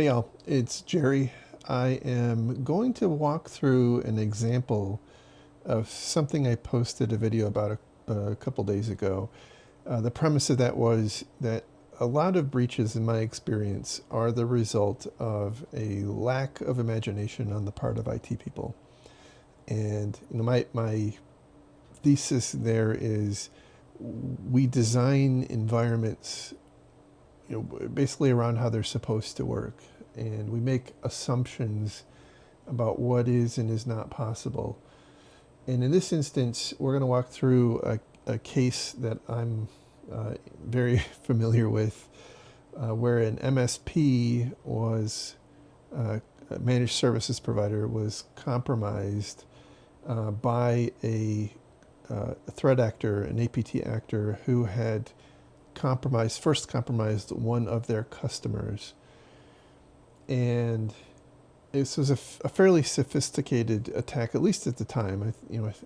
Hey y'all, it's Jerry. I am going to walk through an example of something I posted a video about a couple days ago. The premise of that was that a lot of breaches, in my experience, are the result of a lack of imagination on the part of IT people. And my thesis there is we design environments basically around how they're supposed to work. And we make assumptions about what is and is not possible. And in this instance, we're going to walk through a case that I'm very familiar with, where an MSP was, a managed services provider, was compromised by a threat actor, an APT actor, who had first compromised one of their customers. And this was a fairly sophisticated attack, at least at the time.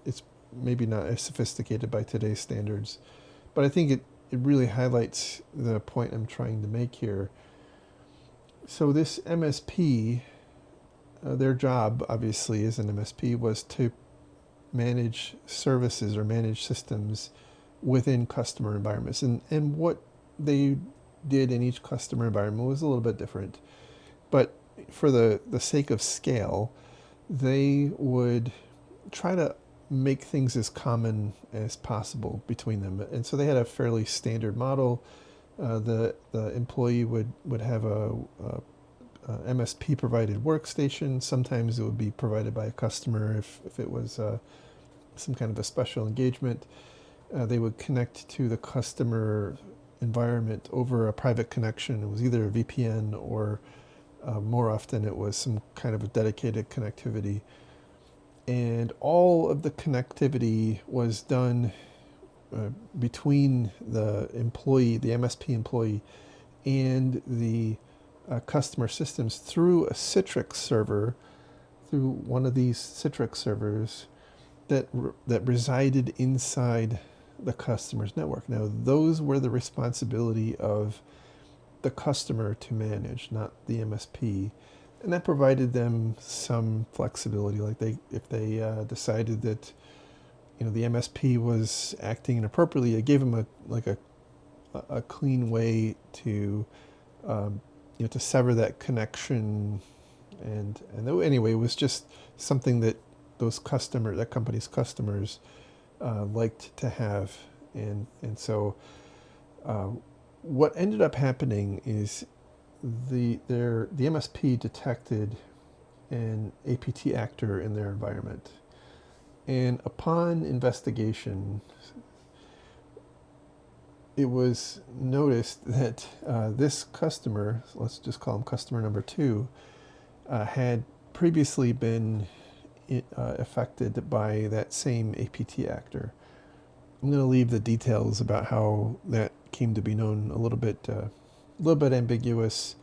It's maybe not as sophisticated by today's standards, but I think it really highlights the point I'm trying to make here. So this MSP, their job, obviously, as an MSP, was to manage services or manage systems within customer environments. And what they did in each customer environment was a little bit different. But for the sake of scale, they would try to make things as common as possible between them. And so they had a fairly standard model. The employee would have a MSP provided workstation. Sometimes it would be provided by a customer if it was some kind of a special engagement. They would connect to the customer environment over a private connection. It was either a VPN or more often it was some kind of a dedicated connectivity. And all of the connectivity was done between the employee, the MSP employee, and the customer systems through a Citrix server, through one of these Citrix servers that resided inside the customer's network. Now, those were the responsibility of the customer to manage, not the MSP. And that provided them some flexibility. Like if they decided that the MSP was acting inappropriately, it gave them a clean way to to sever that connection. And anyway, it was just something that that company's customers liked to have. And so what ended up happening is the MSP detected an APT actor in their environment. And upon investigation, it was noticed that this customer, let's just call him customer number 2, had previously been affected by that same APT actor. I'm going to leave the details about how that came to be known a little bit ambiguous,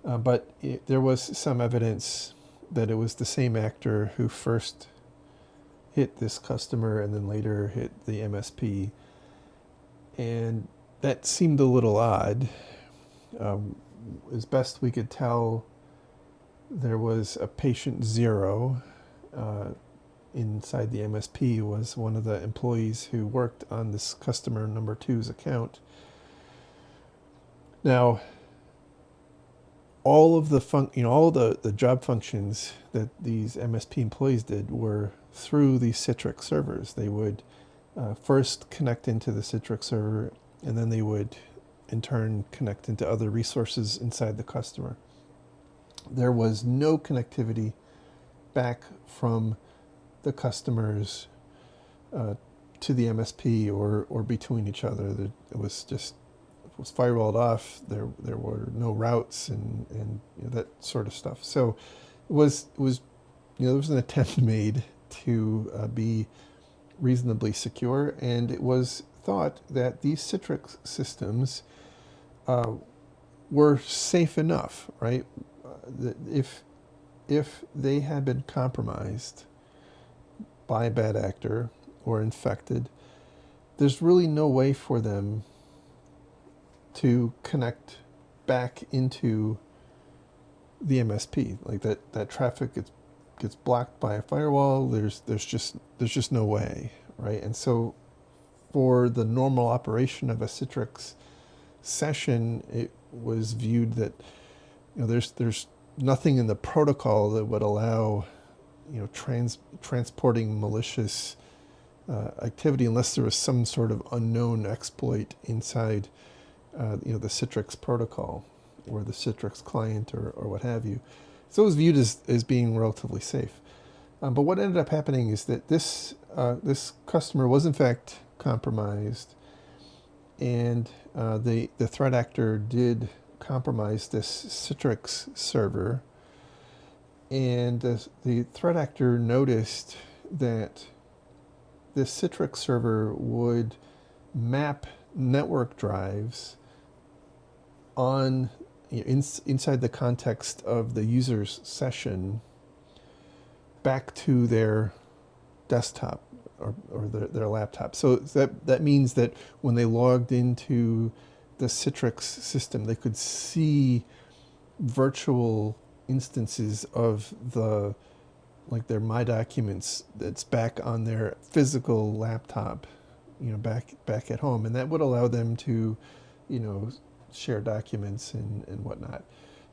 but there was some evidence that it was the same actor who first hit this customer and then later hit the MSP. And that seemed a little odd. As best we could tell, there was a patient 0 inside the MSP, was one of the employees who worked on this customer number 2's account. Now, all of the job functions that these MSP employees did were through these Citrix servers. They would first connect into the Citrix server, and then they would in turn connect into other resources inside the customer. There was no connectivity back from the customers to the MSP or between each other. It was firewalled off. There were no routes and that sort of stuff. So it was there was an attempt made to be reasonably secure, and it was thought that these Citrix systems were safe enough, right? If they had been compromised by a bad actor or infected, there's really no way for them to connect back into the MSP. Like that traffic gets blocked by a firewall. There's just no way, right? And so for the normal operation of a Citrix session, it was viewed that there's nothing in the protocol that would allow transporting malicious activity unless there was some sort of unknown exploit inside the Citrix protocol or the Citrix client or what have you. So it was viewed as being relatively safe. But what ended up happening is that this customer was in fact compromised, and the threat actor did compromise this Citrix server, and the threat actor noticed that this Citrix server would map network drives on inside the context of the user's session back to their desktop or their laptop. So that means that when they logged into the Citrix system, they could see virtual instances of their My Documents that's back on their physical laptop, back at home, and that would allow them to, share documents and whatnot.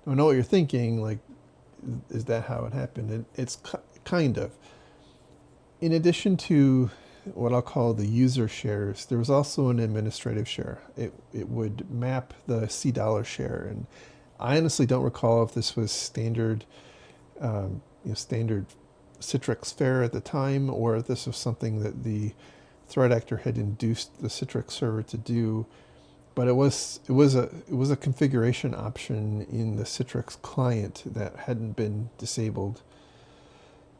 I know what you're thinking, like, is that how it happened? And it's kind of. In addition to what I'll call the user shares, there was also an administrative share. It would map the $C share, and I honestly don't recall if this was standard Citrix fare at the time, or if this was something that the threat actor had induced the Citrix server to do. But it was a configuration option in the Citrix client that hadn't been disabled.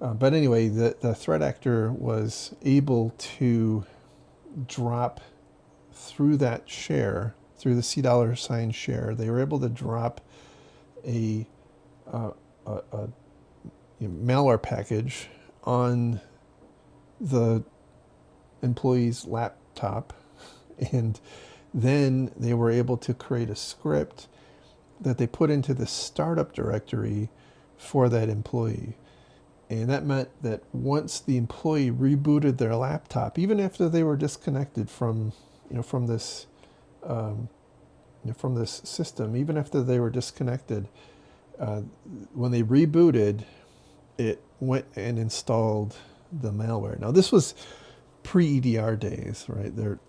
But anyway, the threat actor was able to drop through that share, through the $C share. They were able to drop a malware package on the employee's laptop, and then they were able to create a script that they put into the startup directory for that employee. And that meant that once the employee rebooted their laptop, even after they were disconnected from this system, even after they were disconnected, when they rebooted, it went and installed the malware. Now this was pre-EDR days, right? The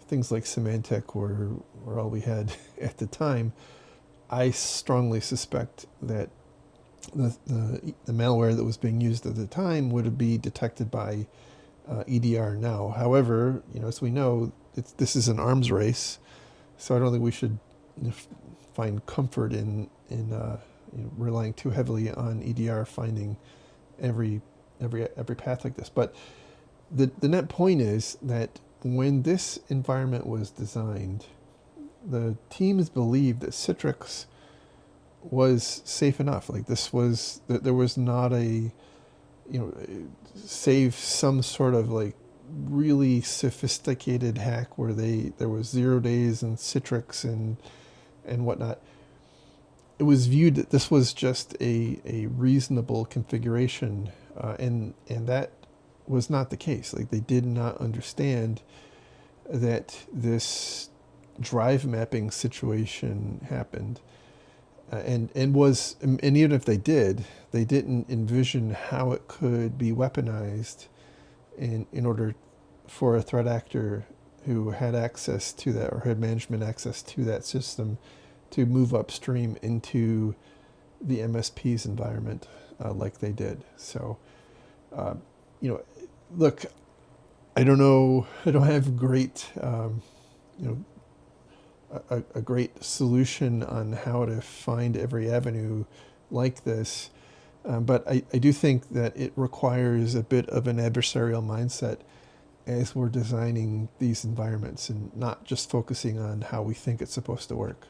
things like Symantec were all we had at the time. I strongly suspect that the malware that was being used at the time would be detected by EDR now. However, as we know, this is an arms race, so I don't think we should find comfort in relying too heavily on EDR finding every path like this. But the net point is that when this environment was designed, the teams believed that Citrix was safe enough. Like that there was not a, save some sort of like really sophisticated hack where there was 0 days and Citrix and whatnot. It was viewed that this was just a reasonable configuration, and that was not the case. Like they did not understand that this drive mapping situation happened. And even if they did, they didn't envision how it could be weaponized in order for a threat actor who had access to that or had management access to that system to move upstream into the MSP's environment like they did. So, look, I don't know. I don't have great, a great solution on how to find every avenue like this. But I do think that it requires a bit of an adversarial mindset as we're designing these environments and not just focusing on how we think it's supposed to work.